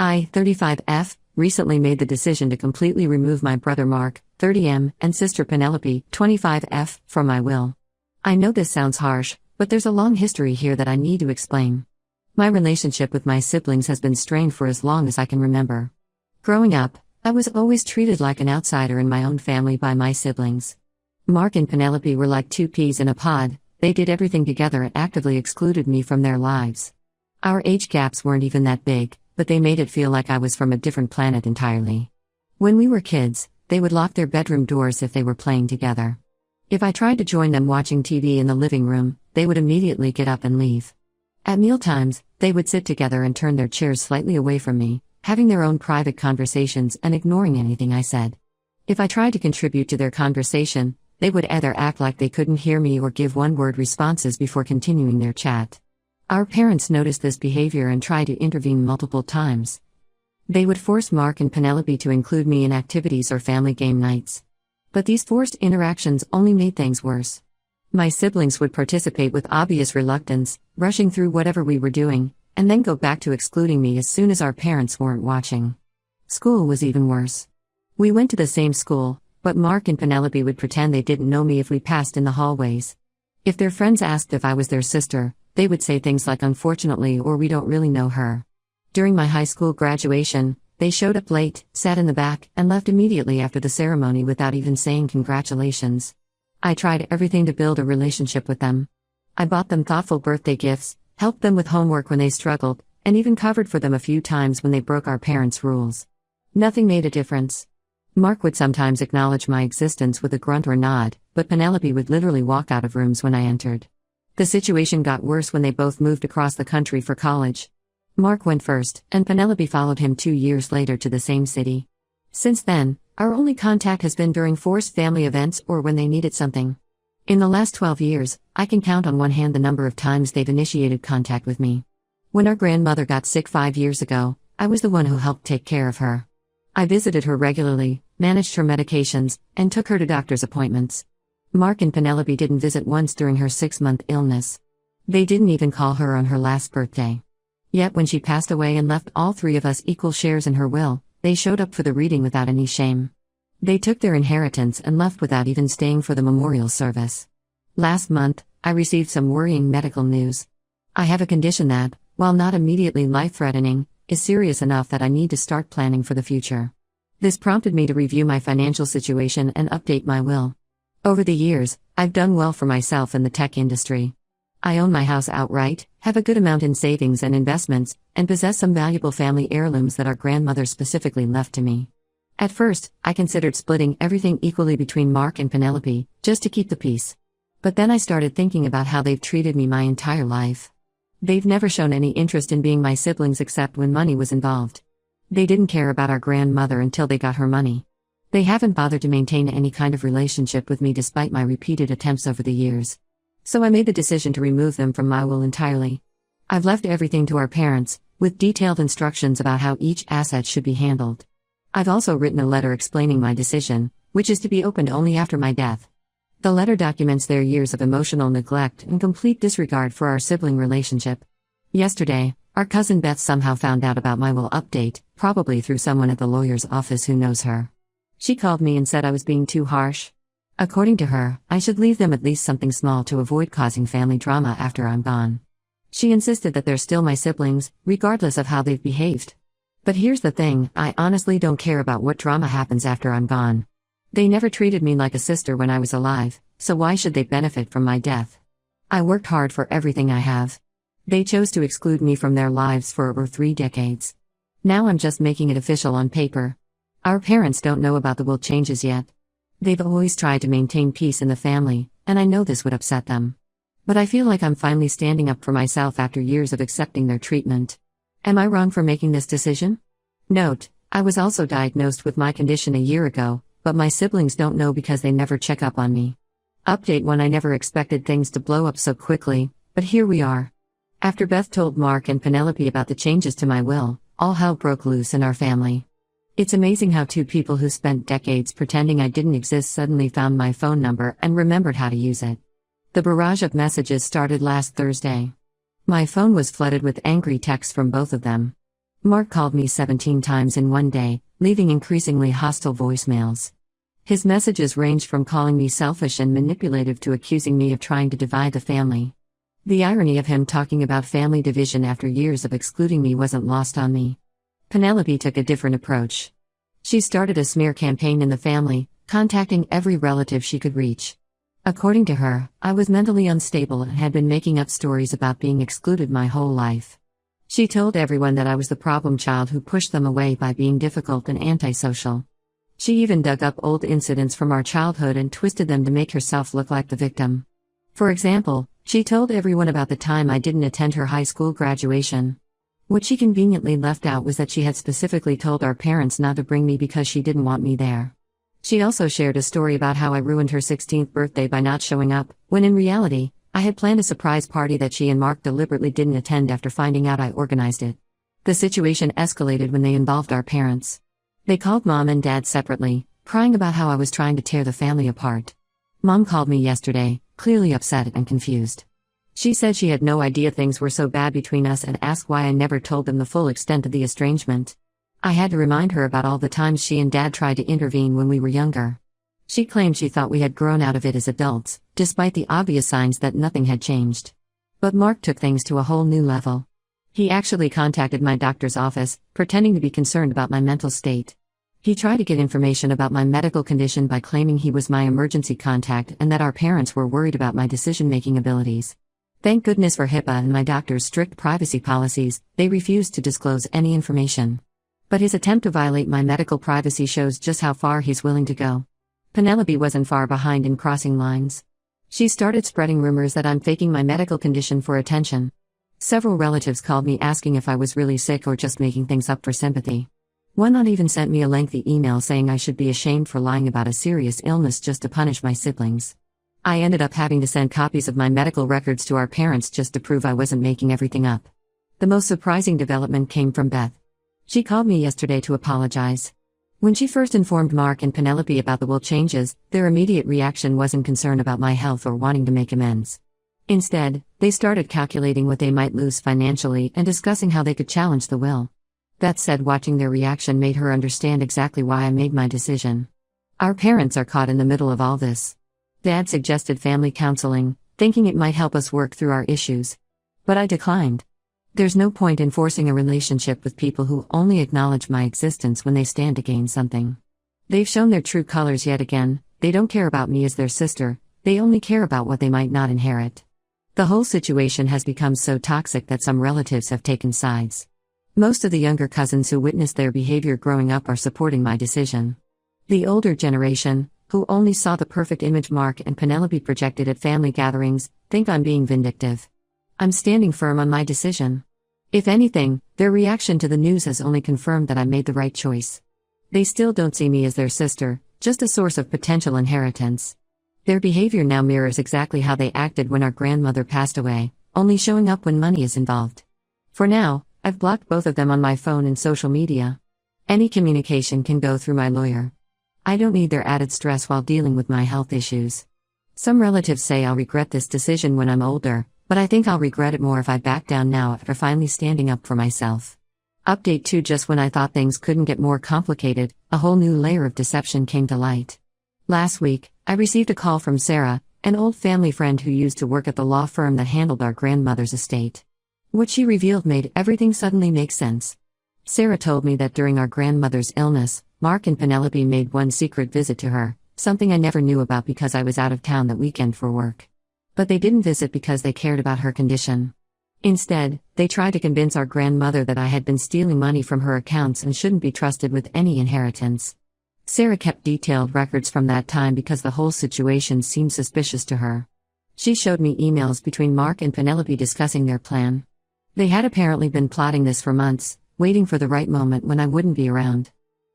I, 35F, recently made the decision to completely remove my brother Mark, 30M, and sister Penelope, 25F, from my will. I know this sounds harsh, but there's a long history here that I need to explain. My relationship with my siblings has been strained for as long as I can remember. Growing up, I was always treated like an outsider in my own family by my siblings. Mark and Penelope were like two peas in a pod. They did everything together and actively excluded me from their lives. Our age gaps weren't even that big, but they made it feel like I was from a different planet entirely. When we were kids, they would lock their bedroom doors if they were playing together. If I tried to join them watching TV in the living room, they would immediately get up and leave. At mealtimes, they would sit together and turn their chairs slightly away from me, having their own private conversations and ignoring anything I said. If I tried to contribute to their conversation, they would either act like they couldn't hear me or give one-word responses before continuing their chat. Our parents noticed this behavior and tried to intervene multiple times. They would force Mark and Penelope to include me in activities or family game nights. But these forced interactions only made things worse. My siblings would participate with obvious reluctance, rushing through whatever we were doing, and then go back to excluding me as soon as our parents weren't watching. School was even worse. We went to the same school, but Mark and Penelope would pretend they didn't know me if we passed in the hallways. If their friends asked if I was their sister, they would say things like "unfortunately" or "we don't really know her." During my high school graduation, they showed up late, sat in the back, and left immediately after the ceremony without even saying congratulations. I tried everything to build a relationship with them. I bought them thoughtful birthday gifts, helped them with homework when they struggled, and even covered for them a few times when they broke our parents' rules. Nothing made a difference. Mark would sometimes acknowledge my existence with a grunt or nod, but Penelope would literally walk out of rooms when I entered. The situation got worse when they both moved across the country for college. Mark went first, and Penelope followed him 2 years later to the same city. Since then, our only contact has been during forced family events or when they needed something. In the last 12 years, I can count on one hand the number of times they've initiated contact with me. When our grandmother got sick 5 years ago, I was the one who helped take care of her. I visited her regularly, managed her medications, and took her to doctor's appointments. Mark and Penelope didn't visit once during her 6-month illness. They didn't even call her on her last birthday. Yet when she passed away and left all 3 of us equal shares in her will, they showed up for the reading without any shame. They took their inheritance and left without even staying for the memorial service. Last month, I received some worrying medical news. I have a condition that, while not immediately life-threatening, is serious enough that I need to start planning for the future. This prompted me to review my financial situation and update my will. Over the years, I've done well for myself in the tech industry. I own my house outright, have a good amount in savings and investments, and possess some valuable family heirlooms that our grandmother specifically left to me. At first, I considered splitting everything equally between Mark and Penelope, just to keep the peace. But then I started thinking about how they've treated me my entire life. They've never shown any interest in being my siblings except when money was involved. They didn't care about our grandmother until they got her money. They haven't bothered to maintain any kind of relationship with me despite my repeated attempts over the years. So I made the decision to remove them from my will entirely. I've left everything to our parents, with detailed instructions about how each asset should be handled. I've also written a letter explaining my decision, which is to be opened only after my death. The letter documents their years of emotional neglect and complete disregard for our sibling relationship. Yesterday, our cousin Beth somehow found out about my will update, probably through someone at the lawyer's office who knows her. She called me and said I was being too harsh. According to her, I should leave them at least something small to avoid causing family drama after I'm gone. She insisted that they're still my siblings, regardless of how they've behaved. But here's the thing, I honestly don't care about what drama happens after I'm gone. They never treated me like a sister when I was alive, so why should they benefit from my death? I worked hard for everything I have. They chose to exclude me from their lives for over 3 decades. Now I'm just making it official on paper. Our parents don't know about the will changes yet. They've always tried to maintain peace in the family, and I know this would upset them. But I feel like I'm finally standing up for myself after years of accepting their treatment. Am I wrong for making this decision? Note, I was also diagnosed with my condition a year ago, but my siblings don't know because they never check up on me. Update 1: I never expected things to blow up so quickly, but here we are. After Beth told Mark and Penelope about the changes to my will, all hell broke loose in our family. It's amazing how 2 people who spent decades pretending I didn't exist suddenly found my phone number and remembered how to use it. The barrage of messages started last Thursday. My phone was flooded with angry texts from both of them. Mark called me 17 times in one day, leaving increasingly hostile voicemails. His messages ranged from calling me selfish and manipulative to accusing me of trying to divide the family. The irony of him talking about family division after years of excluding me wasn't lost on me. Penelope took a different approach. She started a smear campaign in the family, contacting every relative she could reach. According to her, I was mentally unstable and had been making up stories about being excluded my whole life. She told everyone that I was the problem child who pushed them away by being difficult and antisocial. She even dug up old incidents from our childhood and twisted them to make herself look like the victim. For example, she told everyone about the time I didn't attend her high school graduation. What she conveniently left out was that she had specifically told our parents not to bring me because she didn't want me there. She also shared a story about how I ruined her 16th birthday by not showing up, when in reality, I had planned a surprise party that she and Mark deliberately didn't attend after finding out I organized it. The situation escalated when they involved our parents. They called Mom and Dad separately, crying about how I was trying to tear the family apart. Mom called me yesterday, clearly upset and confused. She said she had no idea things were so bad between us and asked why I never told them the full extent of the estrangement. I had to remind her about all the times she and Dad tried to intervene when we were younger. She claimed she thought we had grown out of it as adults, despite the obvious signs that nothing had changed. But Mark took things to a whole new level. He actually contacted my doctor's office, pretending to be concerned about my mental state. He tried to get information about my medical condition by claiming he was my emergency contact and that our parents were worried about my decision-making abilities. Thank goodness for HIPAA and my doctor's strict privacy policies, they refused to disclose any information. But his attempt to violate my medical privacy shows just how far he's willing to go. Penelope wasn't far behind in crossing lines. She started spreading rumors that I'm faking my medical condition for attention. Several relatives called me asking if I was really sick or just making things up for sympathy. One aunt even sent me a lengthy email saying I should be ashamed for lying about a serious illness just to punish my siblings. I ended up having to send copies of my medical records to our parents just to prove I wasn't making everything up. The most surprising development came from Beth. She called me yesterday to apologize. When she first informed Mark and Penelope about the will changes, their immediate reaction wasn't concern about my health or wanting to make amends. Instead, they started calculating what they might lose financially and discussing how they could challenge the will. Beth said watching their reaction made her understand exactly why I made my decision. Our parents are caught in the middle of all this. Dad suggested family counseling, thinking it might help us work through our issues. But I declined. There's no point in forcing a relationship with people who only acknowledge my existence when they stand to gain something. They've shown their true colors yet again. They don't care about me as their sister, they only care about what they might not inherit. The whole situation has become so toxic that some relatives have taken sides. Most of the younger cousins who witnessed their behavior growing up are supporting my decision. The older generation, who only saw the perfect image Mark and Penelope projected at family gatherings, think I'm being vindictive. I'm standing firm on my decision. If anything, their reaction to the news has only confirmed that I made the right choice. They still don't see me as their sister, just a source of potential inheritance. Their behavior now mirrors exactly how they acted when our grandmother passed away, only showing up when money is involved. For now, I've blocked both of them on my phone and social media. Any communication can go through my lawyer. I don't need their added stress while dealing with my health issues. Some relatives say I'll regret this decision when I'm older, but I think I'll regret it more if I back down now after finally standing up for myself. Update 2: Just when I thought things couldn't get more complicated, a whole new layer of deception came to light. Last week, I received a call from Sarah, an old family friend who used to work at the law firm that handled our grandmother's estate. What she revealed made everything suddenly make sense. Sarah told me that during our grandmother's illness, Mark and Penelope made one secret visit to her, something I never knew about because I was out of town that weekend for work. But they didn't visit because they cared about her condition. Instead, they tried to convince our grandmother that I had been stealing money from her accounts and shouldn't be trusted with any inheritance. Sarah kept detailed records from that time because the whole situation seemed suspicious to her. She showed me emails between Mark and Penelope discussing their plan. They had apparently been plotting this for months, waiting for the right moment when I wouldn't be around.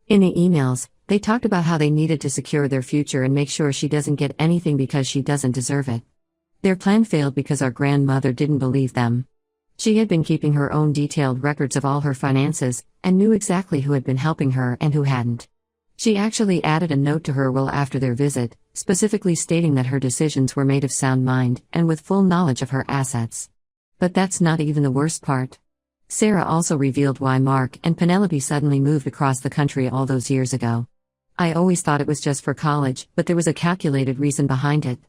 In the emails, they talked about how they needed to secure their future and make sure she doesn't get anything because she doesn't deserve it. Their plan failed because our grandmother didn't believe them. She had been keeping her own detailed records of all her finances, and knew exactly who had been helping her and who hadn't. She actually added a note to her will after their visit, specifically stating that her decisions were made of sound mind and with full knowledge of her assets. But that's not even the worst part. Sarah also revealed why Mark and Penelope suddenly moved across the country all those years ago. I always thought it was just for college, but there was a calculated reason behind it.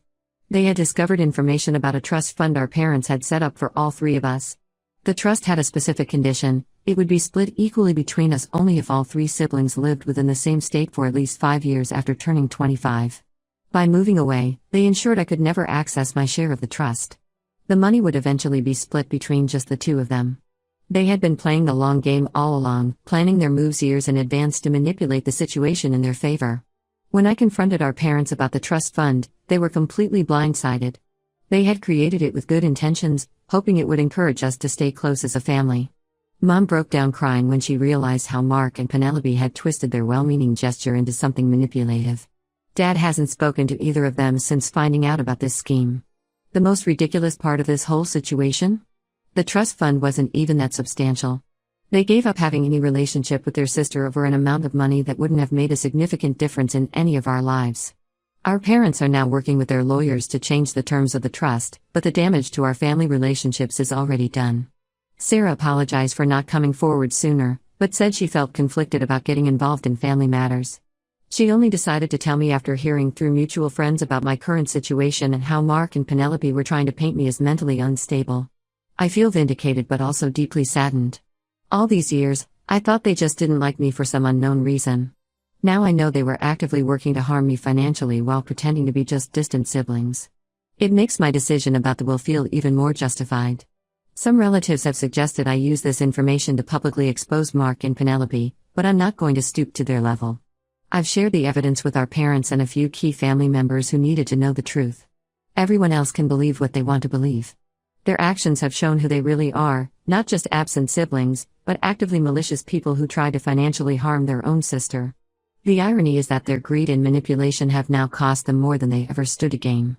They had discovered information about a trust fund our parents had set up for all three of us. The trust had a specific condition: it would be split equally between us only if all three siblings lived within the same state for at least 5 years after turning 25. By moving away, they ensured I could never access my share of the trust. The money would eventually be split between just the two of them. They had been playing the long game all along, planning their moves years in advance to manipulate the situation in their favor. When I confronted our parents about the trust fund, they were completely blindsided. They had created it with good intentions, hoping it would encourage us to stay close as a family. Mom broke down crying when she realized how Mark and Penelope had twisted their well-meaning gesture into something manipulative. Dad hasn't spoken to either of them since finding out about this scheme. The most ridiculous part of this whole situation? The trust fund wasn't even that substantial. They gave up having any relationship with their sister over an amount of money that wouldn't have made a significant difference in any of our lives. Our parents are now working with their lawyers to change the terms of the trust, but the damage to our family relationships is already done. Sarah apologized for not coming forward sooner, but said she felt conflicted about getting involved in family matters. She only decided to tell me after hearing through mutual friends about my current situation and how Mark and Penelope were trying to paint me as mentally unstable. I feel vindicated but also deeply saddened. All these years, I thought they just didn't like me for some unknown reason. Now I know they were actively working to harm me financially while pretending to be just distant siblings. It makes my decision about the will feel even more justified. Some relatives have suggested I use this information to publicly expose Mark and Penelope, but I'm not going to stoop to their level. I've shared the evidence with our parents and a few key family members who needed to know the truth. Everyone else can believe what they want to believe. Their actions have shown who they really are, not just absent siblings, but actively malicious people who try to financially harm their own sister. The irony is that their greed and manipulation have now cost them more than they ever stood to gain.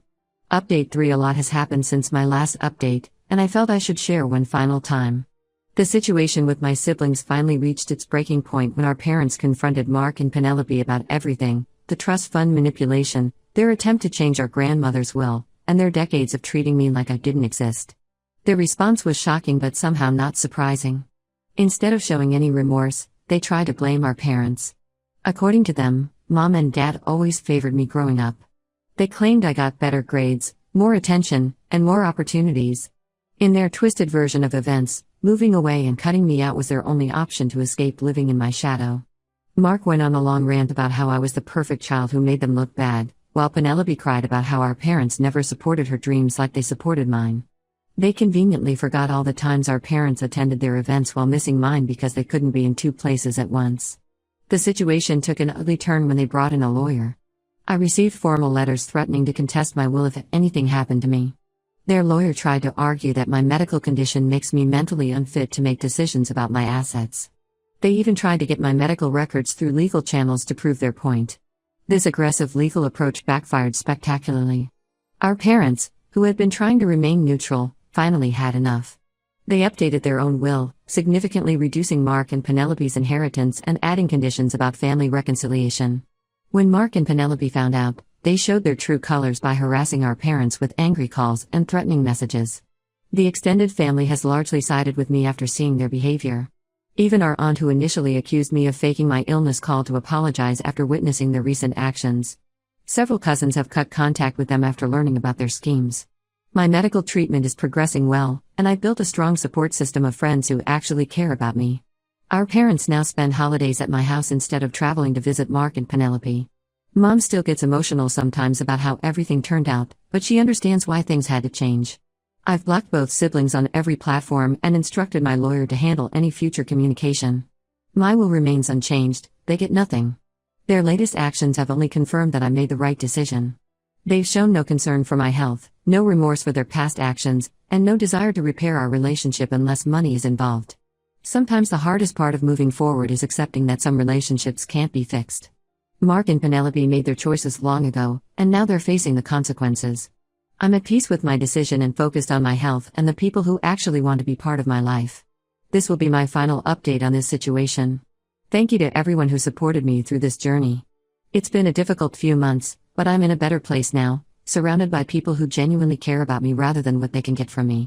Update 3: A lot has happened since my last update, and I felt I should share one final time. The situation with my siblings finally reached its breaking point when our parents confronted Mark and Penelope about everything: the trust fund manipulation, their attempt to change our grandmother's will, and their decades of treating me like I didn't exist. Their response was shocking but somehow not surprising. Instead of showing any remorse, they tried to blame our parents. According to them, Mom and Dad always favored me growing up. They claimed I got better grades, more attention, and more opportunities. In their twisted version of events, moving away and cutting me out was their only option to escape living in my shadow. Mark went on a long rant about how I was the perfect child who made them look bad, while Penelope cried about how our parents never supported her dreams like they supported mine. They conveniently forgot all the times our parents attended their events while missing mine because they couldn't be in two places at once. The situation took an ugly turn when they brought in a lawyer. I received formal letters threatening to contest my will if anything happened to me. Their lawyer tried to argue that my medical condition makes me mentally unfit to make decisions about my assets. They even tried to get my medical records through legal channels to prove their point. This aggressive legal approach backfired spectacularly. Our parents, who had been trying to remain neutral, finally had enough. They updated their own will, significantly reducing Mark and Penelope's inheritance and adding conditions about family reconciliation. When Mark and Penelope found out, they showed their true colors by harassing our parents with angry calls and threatening messages. The extended family has largely sided with me after seeing their behavior. Even our aunt, who initially accused me of faking my illness, called to apologize after witnessing their recent actions. Several cousins have cut contact with them after learning about their schemes. My medical treatment is progressing well, and I've built a strong support system of friends who actually care about me. Our parents now spend holidays at my house instead of traveling to visit Mark and Penelope. Mom still gets emotional sometimes about how everything turned out, but she understands why things had to change. I've blocked both siblings on every platform and instructed my lawyer to handle any future communication. My will remains unchanged, they get nothing. Their latest actions have only confirmed that I made the right decision. They've shown no concern for my health, no remorse for their past actions, and no desire to repair our relationship unless money is involved. Sometimes the hardest part of moving forward is accepting that some relationships can't be fixed. Mark and Penelope made their choices long ago, and now they're facing the consequences. I'm at peace with my decision and focused on my health and the people who actually want to be part of my life. This will be my final update on this situation. Thank you to everyone who supported me through this journey. It's been a difficult few months, but I'm in a better place now, surrounded by people who genuinely care about me rather than what they can get from me.